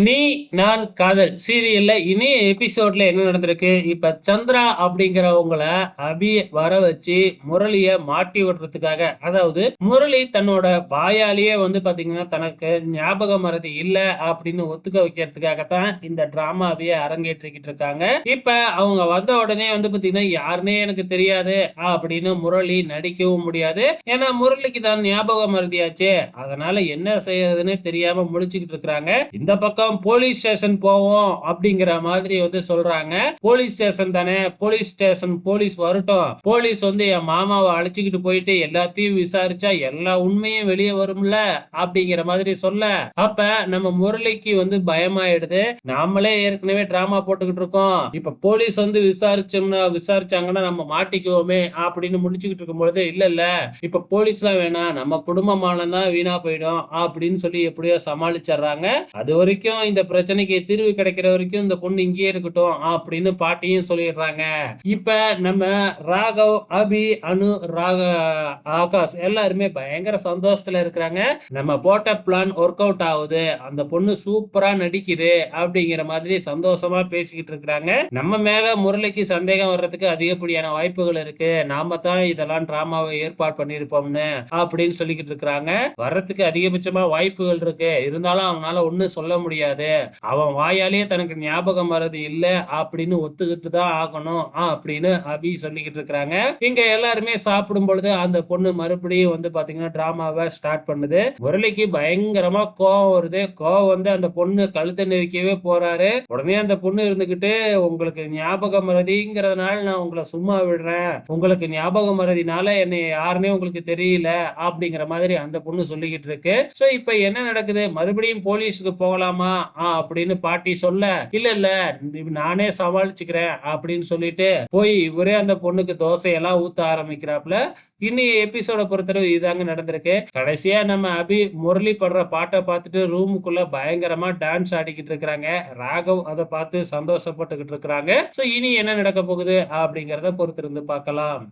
நீ நான் காதல் சீரியல்ல இனிய எபிசோட்ல என்ன நடந்திருக்கு? இப்ப சந்திரா அப்படிங்கிறவங்கள அபி வர வச்சு முரளிய மாட்டி விடுறதுக்காக, அதாவது முரளி தன்னோட வாயாலேயே வந்து பாத்தீங்கன்னா, தனக்கு ஞாபக மறதி இல்ல அப்படின்னு ஒத்துக்க வைக்கிறதுக்காக தான் இந்த டிராமாவையே அரங்கேற்றிக்கிட்டு இருக்காங்க. இப்ப அவங்க வந்த உடனே வந்து பாத்தீங்கன்னா, யாருன்னே எனக்கு தெரியாது அப்படின்னு முரளி நடிக்கவும் முடியாது. ஏன்னா முரளிக்கு தான் ஞாபக மறதியாச்சே. அதனால என்ன செய்யறதுன்னே தெரியாம முழிச்சுக்கிட்டு இருக்காங்க. இந்த பக்கம் போலீஸ் ஸ்டேஷன் போவோம் அப்படிங்கிற மாதிரி வந்து சொல்றாங்க. போலீஸ் ஸ்டேஷன் தானே, போலீஸ் ஸ்டேஷன் போலீஸ் வரட்டும். போலீஸ் வந்து என் மாமாவை அழைச்சிக்கிட்டு போயிட்டு எல்லாத்தையும் விசாரிச்சா எல்லா உண்மையும் வெளியே வரும்ல அப்படிங்கிற மாதிரி சொல்ல, அப்ப நம்ம முரளிக்கு வந்து பயமாயிடுது. நாமளே ஏற்கனவே டிராமா போட்டுக்கிட்டு இருக்கோம். இப்ப போலீஸ் வந்து விசாரிச்சாங்கன்னா நம்ம மாட்டிக்குவோமே அப்படின்னு முடிச்சுக்கிட்டு இருக்கும் பொழுது, இல்ல இல்ல இப்ப போலீஸ்லாம் வேணாம், நம்ம குடும்ப மானம் தான் வீணா போயிடும் அப்படின்னு சொல்லி எப்படியோ சமாளிச்சிடுறாங்க. அது வரைக்கும் இந்த பிரச்சனைக்கு தீர்வு கிடைக்கிற வரைக்கும் இந்த பொண்ணு இங்கேயே இருக்கட்டும் அப்படின்னு பாட்டியும் சொல்லிடுறாங்க. இப்ப நம்ம ராகவ், அபி, அனு, ஆகாஷ் எல்லாருமே பயங்கர சந்தோஷத்துல இருக்கிறாங்க. நம்ம போட்ட பிளான் ஒர்க் அவுட் ஆகுது, அந்த பொண்ணு சூப்பரா நடிக்குது அப்படிங்கிற மாதிரி சந்தோஷமா பேசிக்கிட்டு இருக்கிறாங்க. நம்ம மேல முரளிக்கு சந்தேகம் வர்றதுக்கு அதிகப்படியான வாய்ப்புகள் இருக்கு, நாம தான் இதெல்லாம் டிராமாவை ஏற்பாடு பண்ணிருப்போம்னு அப்படின்னு சொல்லிக்கிட்டு இருக்கிறாங்க. வர்றதுக்கு அதிகபட்சமா வாய்ப்புகள் இருக்கு, இருந்தாலும் அவனால ஒண்ணும் சொல்ல முடியாது. அவன் வாயாலேயே தனக்கு ஞாபக மறதி இல்ல அப்படின்னு ஒத்துக்கிட்டு தான் ஆகணும் அப்படின்னு அபி சொல்லிக்கிட்டு இருக்கிறாங்க. இங்க எல்லாருமே சாப்பிடும் பொழுது அந்த பொண்ணு மறுபடியும் வந்து பாத்தீங்கன்னா டிராமாவை ஸ்டார்ட் பண்ணுது. முரளிக்கு பயங்கரமா கோவம் வருது. கோவம் வந்து அந்த பொண்ணு கழுத்தை நெரிக்கவே போறாரு. உடனே அந்த பொண்ணு இருந்துகிட்டு, உங்களுக்கு ஞாபக மறதிங்கிறதுனால நான் உங்களை சும்மா விடுறேன், உங்களுக்கு ஞாபக மறதினால என்னை யாருன்னே உங்களுக்கு தெரியல அப்படிங்கிற மாதிரி அந்த பொண்ணு சொல்லிக்கிட்டு இருக்கு. சோ இப்ப என்ன நடக்குது, மறுபடியும் போலீஸுக்கு போகலாமா அப்படின்னு பாட்டி சொல்ல, இல்ல இல்ல நானே சமாளிச்சுக்கிறேன் அப்படின்னு சொல்லிட்டு போய் இவரே அந்த பொண்ணுக்கு தோசையெல்லாம் ஊத்த ஆரம்பிக்கிறாப்ல. இன்னைய எபிசோட பொறுத்தளவு இதாங்க நடந்திருக்கு. கடைசியா நம்ம அபி முரளி படுற பாட்டை பார்த்துட்டு ரூமுக்குள்ள பயங்கரமா டான்ஸ் ஆடிக்கிட்டு இருக்கிறாங்க. ராகவ் அதை பார்த்து சந்தோஷப்பட்டுக்கிட்டு இருக்கிறாங்க. சோ இனி என்ன நடக்க போகுது அப்படிங்கறத பொறுத்திருந்து பார்க்கலாம்.